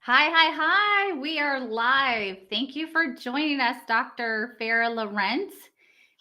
Hi, hi, hi. We are live. Thank you for joining us, Dr. Farrah Laurent.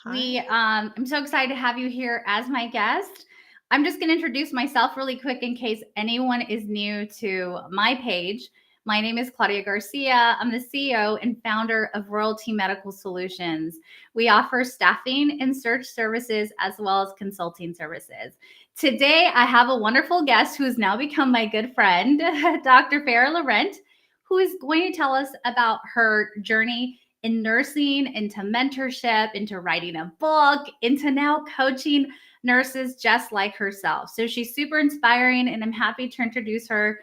Hi. I'm so excited to have you here as my guest. I'm just going to introduce myself really quick in case anyone is new to my page. My name is Claudia Garcia. I'm the CEO and founder of Royalty Medical Solutions. We offer staffing and search services as well as consulting services. Today, I have a wonderful guest who has now become my good friend, Dr. Farrah Laurent, who is going to tell us about her journey in nursing, into mentorship, into writing a book, into now coaching nurses just like herself. So she's super inspiring, and I'm happy to introduce her.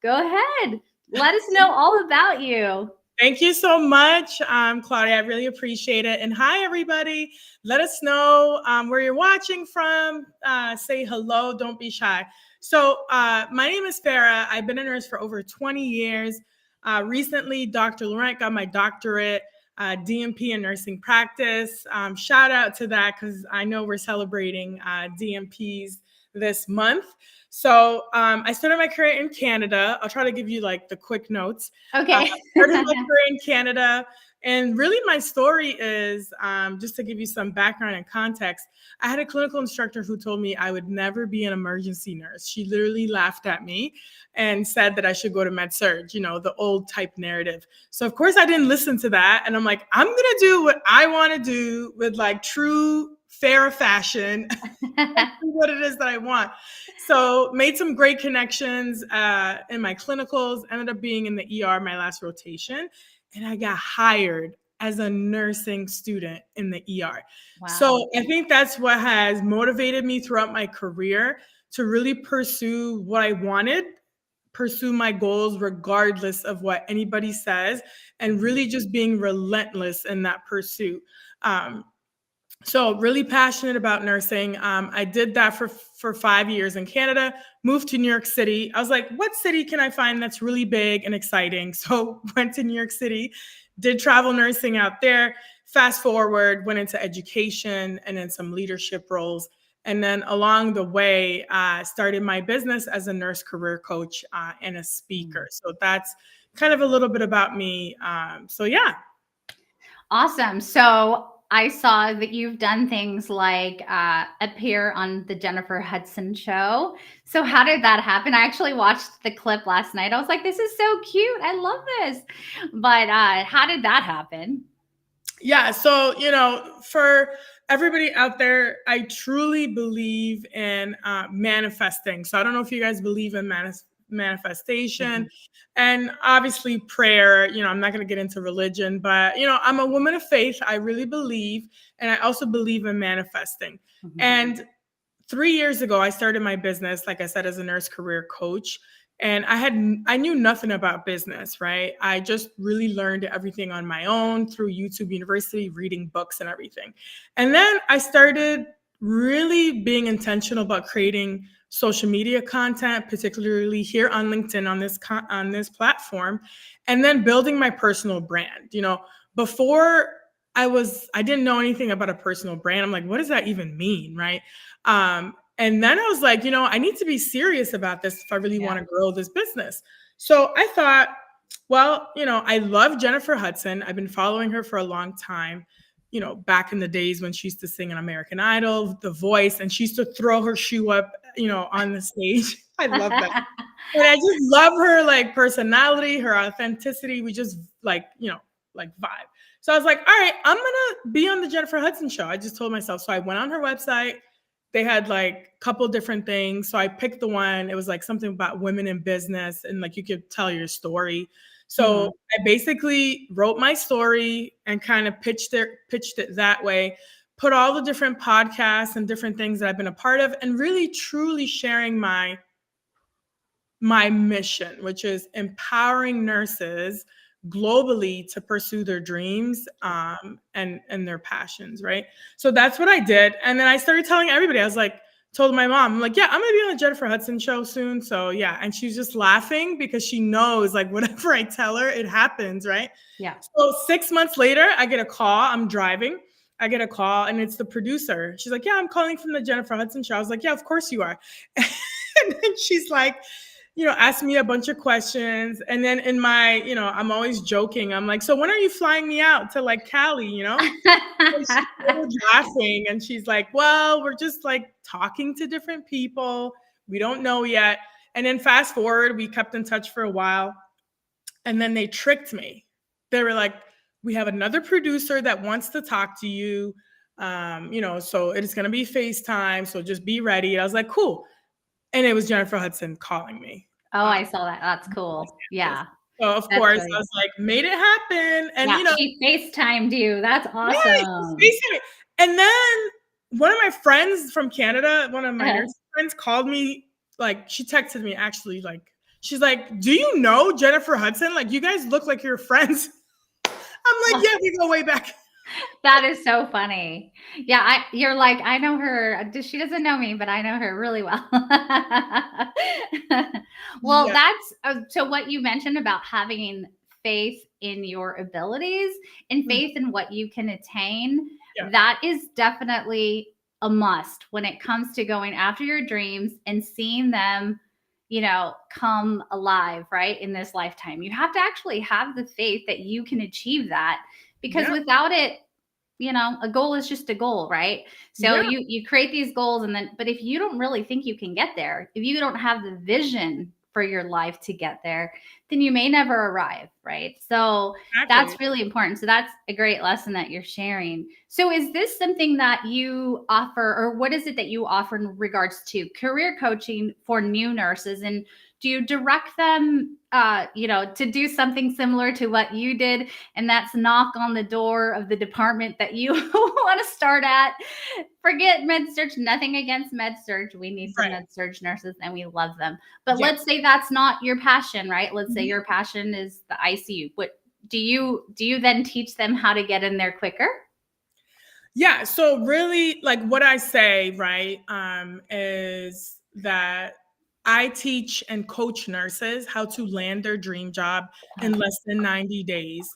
Go ahead. Let us know all about you. Thank you so much, Claudia. I really appreciate it. And hi, everybody. Let us know where you're watching from. Say hello. Don't be shy. So my name is Farrah. I've been a nurse for over 20 years. Recently, Dr. Laurent got my doctorate, DMP in nursing practice. Shout out to that because I know we're celebrating DMPs this month. So I started my career in Canada. I'll try to give you like the quick notes. Okay. Started my career in Canada. And really, my story is just to give you some background and context. I had a clinical instructor who told me I would never be an emergency nurse. She literally laughed at me and said that I should go to med surg, the old type narrative. So, of course, I didn't listen to that. And I'm like, I'm going to do what I want to do with like true Farrah fashion. What it is that I want. So made some great connections in my clinicals, ended up being in the ER my last rotation, and I got hired as a nursing student in the ER. Wow. So I think that's what has motivated me throughout my career to really pursue what I wanted, pursue my goals regardless of what anybody says, and really just being relentless in that pursuit. So really passionate about nursing. I did that for 5 years in Canada, moved to New York City. I was like, what city can I find that's really big and exciting? So went to New York City, did travel nursing out there. Fast forward, went into education and then some leadership roles. And then along the way, started my business as a nurse career coach and a speaker. So that's kind of a little bit about me. So yeah. Awesome. So I saw that you've done things like appear on the Jennifer Hudson Show. So how did that happen? I actually watched the clip last night. I was like, this is so cute. I love this. But how did that happen? Yeah. So, for everybody out there, I truly believe in manifesting. So, I don't know if you guys believe in manifestation and obviously prayer. I'm not going to get into religion, but, I'm a woman of faith. I really believe. And I also believe in manifesting. And 3 years ago, I started my business, like I said, as a nurse career coach. And I knew nothing about business, right? I just really learned everything on my own through YouTube University, reading books and everything. And then I started really being intentional about creating social media content, particularly here on LinkedIn on this platform, and then building my personal brand. Before I didn't know anything about a personal brand. I'm like, what does that even mean, right? And then I was like, I need to be serious about this if I really want to grow this business. So I thought, well, I love Jennifer Hudson. I've been following her for a long time, back in the days when she used to sing on American Idol, The Voice, and she used to throw her shoe up, on the stage. I love that. And I just love her like personality, her authenticity. We just like vibe. So I was like, all right, I'm gonna be on the Jennifer Hudson Show. I just told myself. So I went on her website. They had like a couple different things. So I picked the one. It was like something about women in business and like you could tell your story. So I basically wrote my story and kind of pitched it that way. Put all the different podcasts and different things that I've been a part of, and really truly sharing my mission, which is empowering nurses globally to pursue their dreams and their passions, right? So that's what I did. And then I started telling everybody, told my mom, I'm like, yeah, I'm going to be on the Jennifer Hudson Show soon. So yeah. And she's just laughing because she knows like whatever I tell her, it happens, right? Yeah. So 6 months later, I get a call. I'm driving. I get a call and it's the producer. She's like, yeah, I'm calling from the Jennifer Hudson Show. I was like, yeah, of course you are. And then she's like, asked me a bunch of questions. And then in my, I'm always joking. I'm like, so when are you flying me out to like Cali, And she started laughing and she's like, well, we're just like talking to different people. We don't know yet. And then fast forward, we kept in touch for a while. And then they tricked me. They were like, we have another producer that wants to talk to you. So it's going to be FaceTime. So just be ready. I was like, cool. And it was Jennifer Hudson calling me. Oh, I saw that. That's cool. Yeah. So of course really I was like, made it happen. And she FaceTimed you. That's awesome. Yeah, and then one of my friends from Canada, one of my nursing friends called me, like she texted me actually, like, she's like, do you know Jennifer Hudson? Like, you guys look like you're friends. I'm like, yeah, we go way back. That is so funny. Yeah, you're like, I know her. She doesn't know me, but I know her really well. Well, that's so what you mentioned about having faith in your abilities and faith in what you can attain. Yeah. That is definitely a must when it comes to going after your dreams and seeing them, come alive, right? In this lifetime, you have to actually have the faith that you can achieve that. Because without it, a goal is just a goal, right? So you create these goals but if you don't really think you can get there, if you don't have the vision for your life to get there, then you may never arrive, right? So that's really important. So that's a great lesson that you're sharing. So is this something that you offer, or what is it that you offer in regards to career coaching for new nurses? And do you direct them, to do something similar to what you did, and that's knock on the door of the department that you want to start at? Forget med-surg, nothing against med-surg. We need some med-surg nurses and we love them. But let's say that's not your passion, right? Let's say your passion is the ICU. What do you then teach them how to get in there quicker? Yeah. So really, like what I say, right, is that I teach and coach nurses how to land their dream job in less than 90 days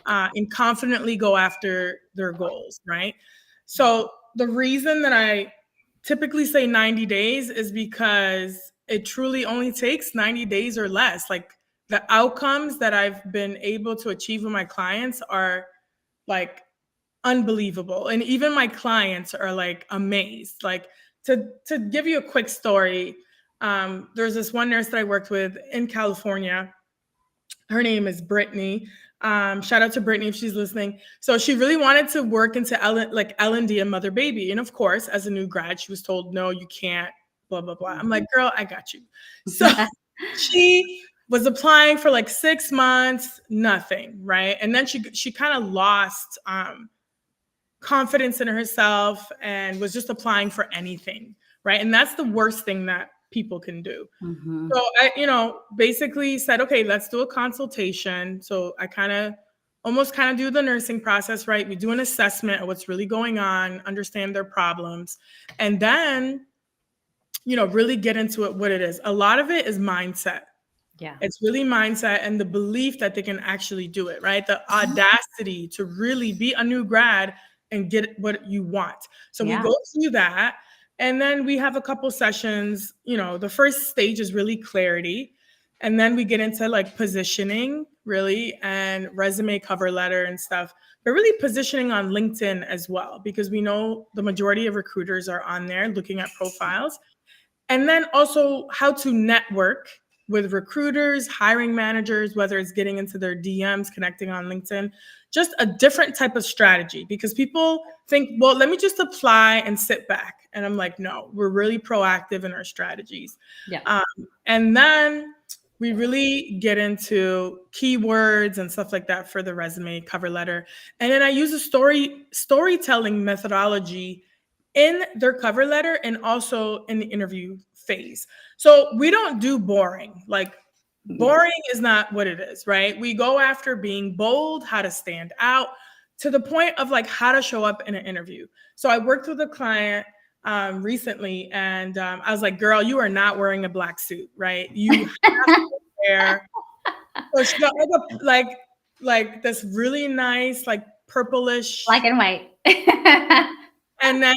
and confidently go after their goals, right? So the reason that I typically say 90 days is because it truly only takes 90 days or less. Like the outcomes that I've been able to achieve with my clients are like unbelievable. And even my clients are like amazed. Like to give you a quick story, there's this one nurse that I worked with in California. Her name is Brittany. Shout out to Brittany if she's listening. So she really wanted to work into L&D and mother baby. And of course, as a new grad, she was told, no, you can't, blah, blah, blah. I'm like, girl, I got you. So she was applying for like 6 months, nothing, right? And then she kind of lost confidence in herself and was just applying for anything, right? And that's the worst thing that people can do. So I, basically said, okay, let's do a consultation. So I almost do the nursing process, right? We do an assessment of what's really going on, understand their problems, and then, really get into it, what it is. A lot of it is mindset. Yeah. It's really mindset and the belief that they can actually do it, right? The audacity to really be a new grad and get what you want. So we go through that. And then we have a couple sessions. The first stage is really clarity. And then we get into like positioning, really, and resume, cover letter and stuff. But really positioning on LinkedIn as well, because we know the majority of recruiters are on there looking at profiles. And then also how to network with recruiters, hiring managers, whether it's getting into their DMs, connecting on LinkedIn, just a different type of strategy, because people think, well, let me just apply and sit back. And I'm like, no, we're really proactive in our strategies. Yeah. And then we really get into keywords and stuff like that for the resume, cover letter. And then I use a storytelling methodology in their cover letter and also in the interview phase. So we don't do boring. Like boring is not what it is, right? We go after being bold, how to stand out, to the point of like how to show up in an interview. So I worked with a client recently, and I was like, girl, you are not wearing a black suit, right? You have to wear. So she got like this really nice, like purplish, black and white. And then,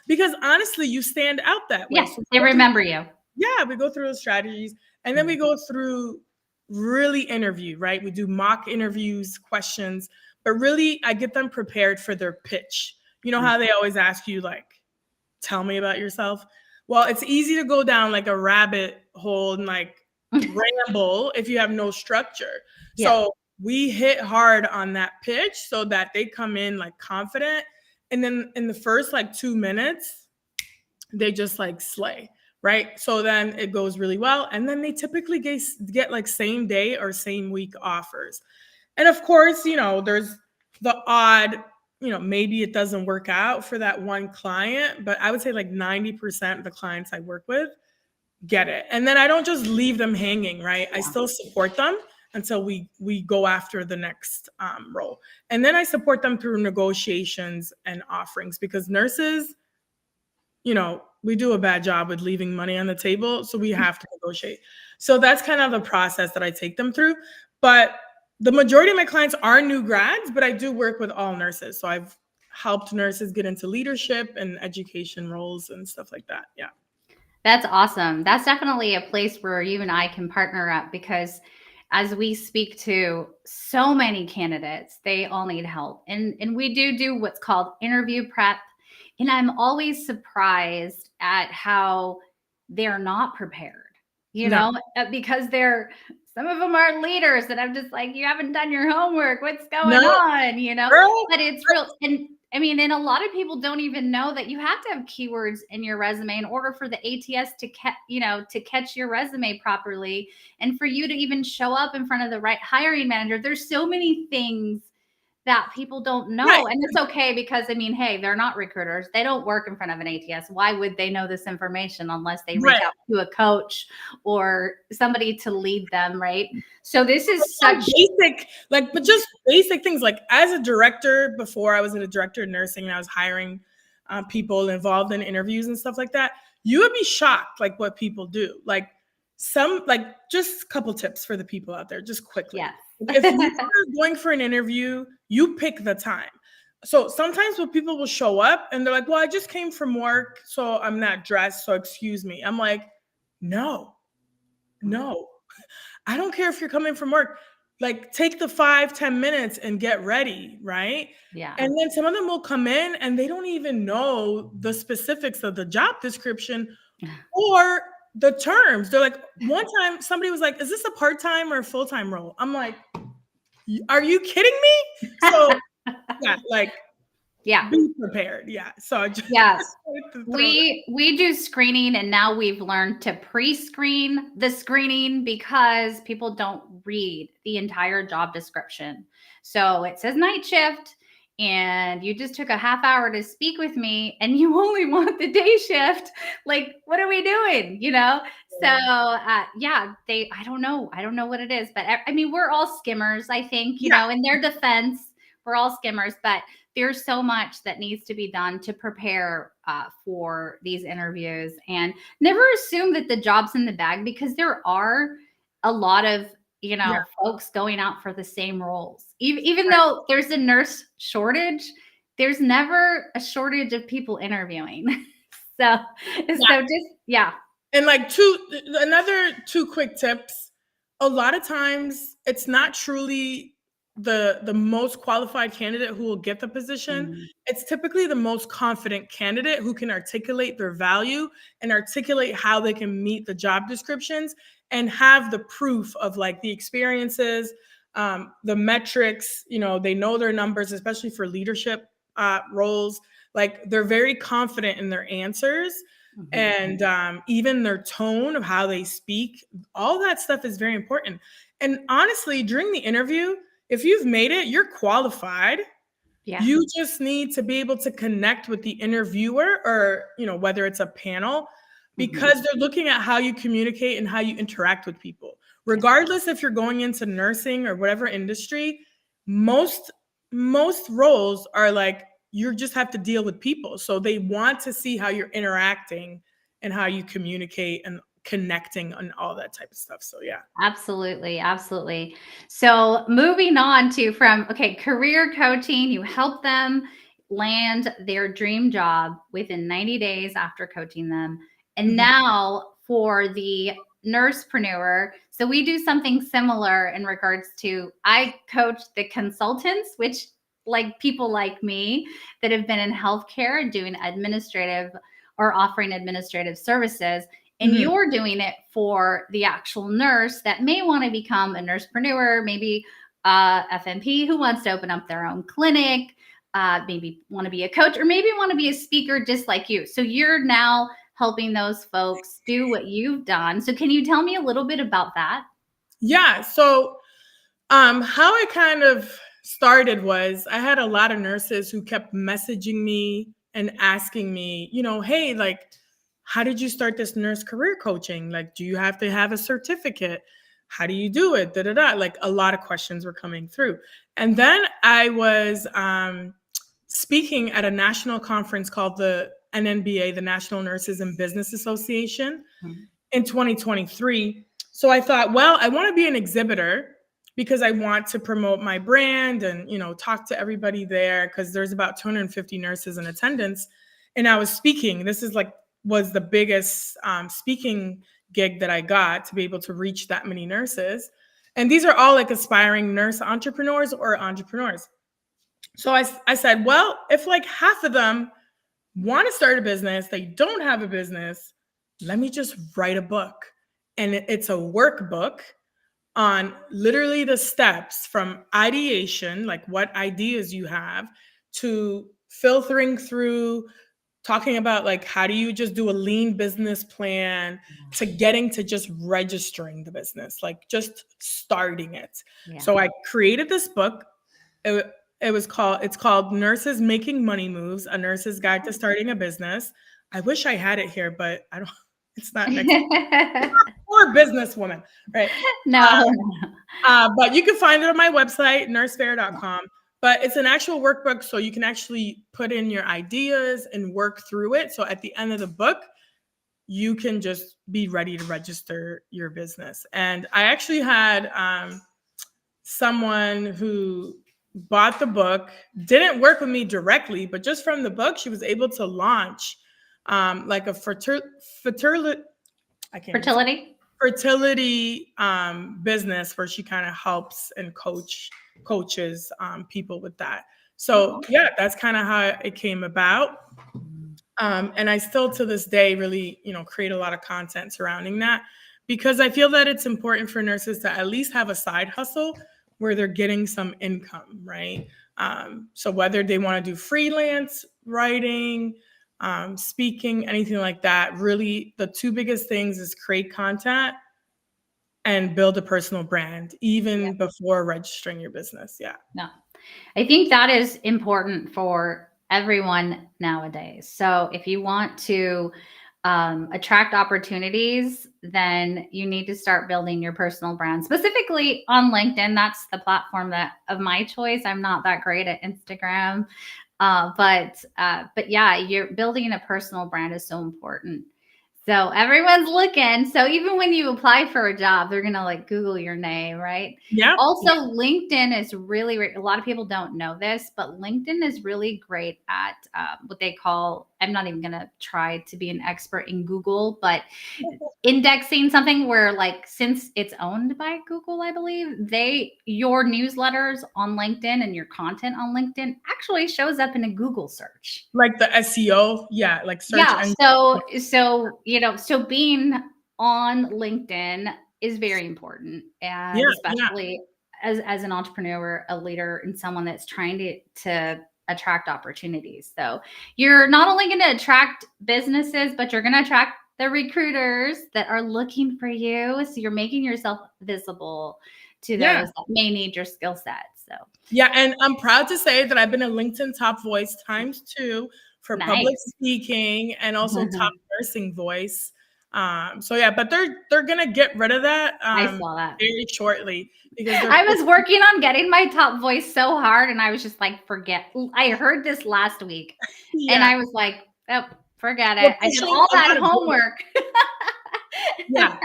because honestly, you stand out that way. Yes, so they remember you. Yeah, we go through those strategies, and then we go through really interview, right? We do mock interviews, questions, but really I get them prepared for their pitch. You know how they always ask you, like, tell me about yourself? Well, it's easy to go down like a rabbit hole and like ramble if you have no structure. Yeah. So we hit hard on that pitch so that they come in like confident. And then in the first like 2 minutes, they just like slay, right? So then it goes really well. And then they typically get like same day or same week offers. And of course, there's the odd, maybe it doesn't work out for that one client, but I would say like 90% of the clients I work with get it. And then I don't just leave them hanging, right? I still support them until we go after the next role. And then I support them through negotiations and offerings, because nurses, we do a bad job with leaving money on the table. So we have to negotiate. So that's kind of the process that I take them through. But the majority of my clients are new grads, but I do work with all nurses. So I've helped nurses get into leadership and education roles and stuff like that. Yeah. That's awesome. That's definitely a place where you and I can partner up, because as we speak to so many candidates, they all need help. And we do what's called interview prep. And I'm always surprised at how they're not prepared, because some of them are leaders that I'm just like, you haven't done your homework. What's going on? Girl, But it's real. And I mean, and a lot of people don't even know that you have to have keywords in your resume in order for the ATS to catch your resume properly. And for you to even show up in front of the right hiring manager, there's so many things that people don't know. Right. And it's okay, because I mean, hey, they're not recruiters. They don't work in front of an ATS. Why would they know this information unless they reach out to a coach or somebody to lead them, right? So this is such basic, but just basic things. Like as a director, before I was a director of nursing and I was hiring people involved in interviews and stuff like that, you would be shocked like what people do. Like just a couple tips for the people out there, just quickly. Yeah. If you're going for an interview, you pick the time. So sometimes when people will show up and they're like, well, I just came from work, so I'm not dressed, so excuse me. I'm like, no, I don't care if you're coming from work. Like take the 5-10 minutes and get ready, right? Yeah. And then some of them will come in and they don't even know the specifics of the job description or the terms. They're like, one time somebody was like, is this a part-time or a full-time role? I'm like, are you kidding me? So be prepared. Yeah. So yes, we do screening, and now we've learned to pre-screen the screening because people don't read the entire job description. So it says night shift, and you just took a half hour to speak with me and you only want the day shift. Like, what are we doing? So I don't know what it is, but I mean, we're all skimmers, I think, in their defense, we're all skimmers, but there's so much that needs to be done to prepare for these interviews. And never assume that the job's in the bag, because there are a lot of folks going out for the same roles. Even though there's a nurse shortage, there's never a shortage of people interviewing. So And like another two quick tips. A lot of times it's not truly the most qualified candidate who will get the position. It's typically the most confident candidate who can articulate their value and articulate how they can meet the job descriptions and have the proof of like the experiences, the metrics, they know their numbers, especially for leadership roles. Like they're very confident in their answers. And even their tone of how they speak, all that stuff is very important. And honestly, during the interview, if you've made it, you're qualified. Yeah. You just need to be able to connect with the interviewer or, whether it's a panel, because they're looking at how you communicate and how you interact with people. Regardless if you're going into nursing or whatever industry, most roles are like, you just have to deal with people. So they want to see how you're interacting and how you communicate and connecting and all that type of stuff. So yeah. Absolutely. So moving on to career coaching, you help them land their dream job within 90 days after coaching them. And now for the nursepreneur. So we do something similar in regards to, I coach the consultants, which like people like me that have been in healthcare doing administrative or offering administrative services. And Mhm. you're doing it for the actual nurse that may want to become a nursepreneur, maybe FNP who wants to open up their own clinic, maybe want to be a coach, or maybe want to be a speaker just like you. So you're now helping those folks do what you've done. So can you tell me a little bit about that? Yeah. So how I kind of started was I had a lot of nurses who kept messaging me and asking me, hey, like, how did you start this nurse career coaching? Like, do you have to have a certificate? How do you do it? Da da da. Like, a lot of questions were coming through. And then I was speaking at a national conference called the NNBA, the National Nurses in Business Association, in 2023. So I thought, well, I want to be an exhibitor because I want to promote my brand and, talk to everybody there, because there's about 250 nurses in attendance. And I was speaking. This was the biggest speaking gig that I got, to be able to reach that many nurses. And these are all like aspiring nurse entrepreneurs or entrepreneurs. So I said, well, if like half of them want to start a business, they don't have a business, let me just write a book. And it's a workbook on literally the steps from ideation, like what ideas you have, to filtering through, talking about like how do you just do a lean business plan, to getting to just registering the business, like just starting it. Yeah. So I created this book. It's called Nurses Making Money Moves, A Nurse's Guide to Starting a Business. I wish I had it here, but I don't, it's not next. Poor businesswoman, right? No. But you can find it on my website, nursefair.com. But it's an actual workbook, so you can actually put in your ideas and work through it. So at the end of the book, you can just be ready to register your business. And I actually had someone who bought the book, didn't work with me directly, but just from the book, she was able to launch like a fertility business, where she kind of helps and coaches people with that. So yeah, that's kind of how it came about. And I still to this day really, create a lot of content surrounding that, because I feel that it's important for nurses to at least have a side hustle where they're getting some income, right? So whether they want to do freelance writing, speaking, anything like that, really the two biggest things is create content and build a personal brand, even before registering your business. Yeah. No, I think that is important for everyone nowadays. So if you want to attract opportunities, then you need to start building your personal brand, specifically on LinkedIn. That's the platform of my choice. I'm not that great at Instagram, but yeah, you're building a personal brand is so important. So everyone's looking. So even when you apply for a job, they're going to like Google your name, right? Yeah. Also, LinkedIn is really, a lot of people don't know this, but LinkedIn is really great at what they call, I'm not even going to try to be an expert in Google, but indexing something where, like, since it's owned by Google, I believe, your newsletters on LinkedIn and your content on LinkedIn actually shows up in a Google search. Like the SEO, yeah, like search. Yeah. So being on LinkedIn is very important, and especially as an entrepreneur, a leader, and someone that's trying to attract opportunities. So you're not only going to attract businesses, but you're going to attract the recruiters that are looking for you. So you're making yourself visible to those that may need your skill set. So yeah, and I'm proud to say that I've been a LinkedIn top voice ×2 for public speaking, and also top nursing voice. So yeah, but they're gonna get rid of that. I saw that very shortly, because I was working on getting my top voice so hard, and I was just like, forget. I heard this last week, and I was like, oh, forget it. I did all that homework. Yeah,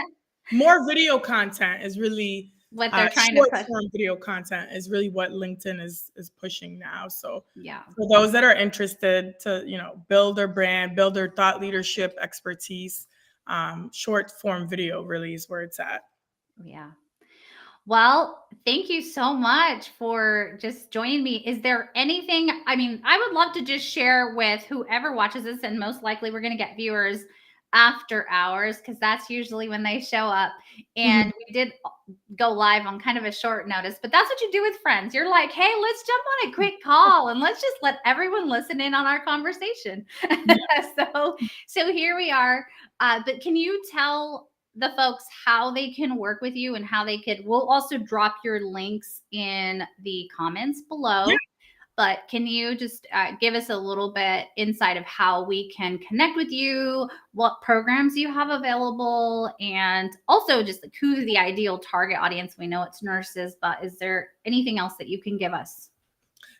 more video content is really what they're trying to push. Video content is really what LinkedIn is pushing now. So yeah, for those that are interested to build their brand, build their thought leadership expertise, short form video really is where it's at. Yeah. Well, thank you so much for just joining me. Is there anything, I mean, I would love to just share with whoever watches this, and most likely we're going to get viewers after hours because that's usually when they show up. Mhm. And we did go live on kind of a short notice, but that's what you do with friends. You're like, hey, let's jump on a quick call and let's just let everyone listen in on our conversation. so here we are. But can you tell the folks how they can work with you and how they could, we'll also drop your links in the comments Yeah. below, but can you just give us a little bit insight of how we can connect with you, what programs you have available, and also just like who's the ideal target audience? We know it's nurses, but is there anything else that you can give us?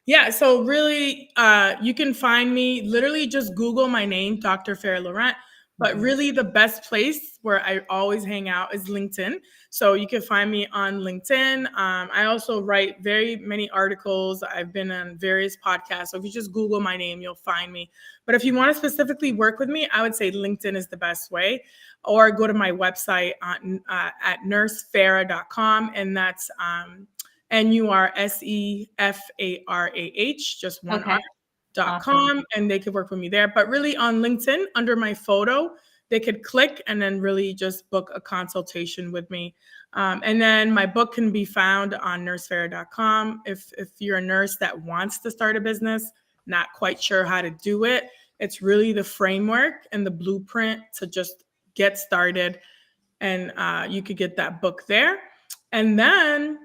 Yeah, so really, you can find me, literally just Google my name, Dr. Farrah Laurent. But Mhm. really, the best place where I always hang out is LinkedIn. So you can find me on LinkedIn. I also write very many articles. I've been on various podcasts. So if you just Google my name, you'll find me. But if you want to specifically work with me, I would say LinkedIn is the best way. Or go to my website at nursefarrah.com. And that's NURSEFARAH, just one R, Okay. Awesome. .com, and they could work with me there. But really on LinkedIn, under my photo, they could click and then really just book a consultation with me. And then my book can be found on nursefarrah.com. If you're a nurse that wants to start a business, not quite sure how to do it, it's really the framework and the blueprint to just get started. And you could get that book there. And then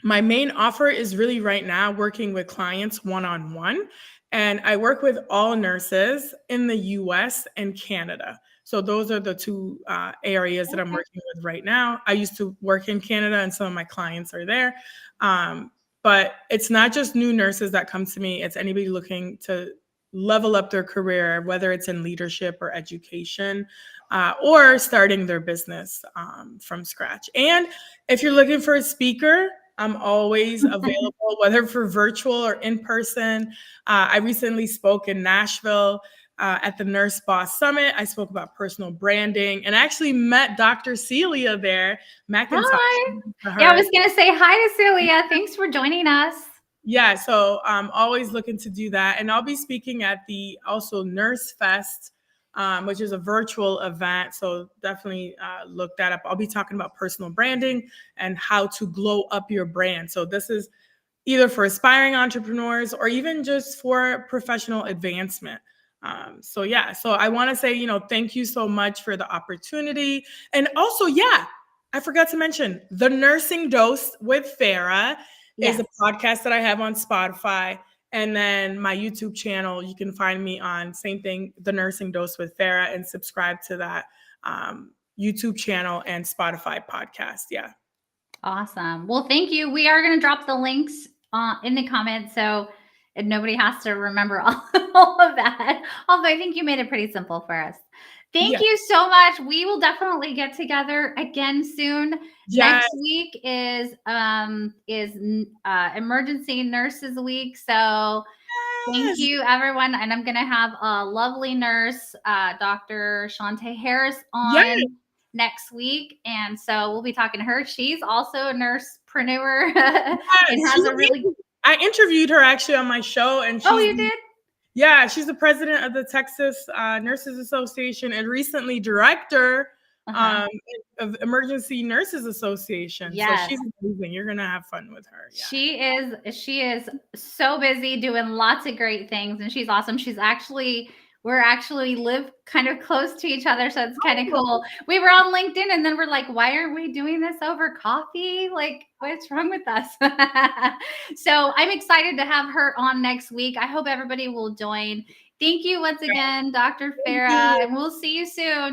my main offer is really right now working with clients one-on-one. And I work with all nurses in the US and Canada. So those are the two areas that I'm Okay. working with right now. I used to work in Canada and some of my clients are there. But it's not just new nurses that come to me, it's anybody looking to level up their career, whether it's in leadership or education, or starting their business from scratch. And if you're looking for a speaker, I'm always available, whether for virtual or in person. I recently spoke in Nashville at the Nurse Boss Summit. I spoke about personal branding and actually met Dr. Celia there, McIntosh. Hi. To Yeah, I her. was going to say hi to Celia. Thanks for joining us. Yeah, so I'm always looking to do that. And I'll be speaking at the also Nurse Fest, which is a virtual event. So definitely look that up. I'll be talking about personal branding and how to glow up your brand. So this is either for aspiring entrepreneurs or even just for professional advancement. So yeah, so I want to say, thank you so much for the opportunity. And also, yeah, I forgot to mention the Nursing Dose with Farrah is Yes. a podcast that I have on Spotify. And then my YouTube channel, you can find me on same thing, the Nursing Dose with Farrah, and subscribe to that YouTube channel and Spotify podcast. Yeah. Awesome. Well, thank you. We are going to drop the links in the comments so nobody has to remember all of that. Although I think you made it pretty simple for us. Thank Yeah. you so much. We will definitely get together again soon. Yes. Next week is Emergency Nurses Week. So thank Yes. you, everyone. And I'm going to have a lovely nurse, Dr. Shantae Harris, Yes. on next week. And so we'll be talking to her. She's also a nursepreneur and Yes. has a really. I interviewed her actually on my show, and Oh, you did? she's the president of the Texas Nurses Association and recently director Uh-huh. of Emergency Nurses Association. So Yes. she's amazing. You're gonna have fun with her. Yeah. She is so busy doing lots of great things, and she's awesome. We're actually live kind of close to each other, so it's kind of Oh, cool. We were on LinkedIn, and then we're like, why aren't we doing this over coffee? Like, what's wrong with us? So I'm excited to have her on next week. I hope everybody will join. Thank you once again, Dr. thank Farrah, you. and we'll see you soon.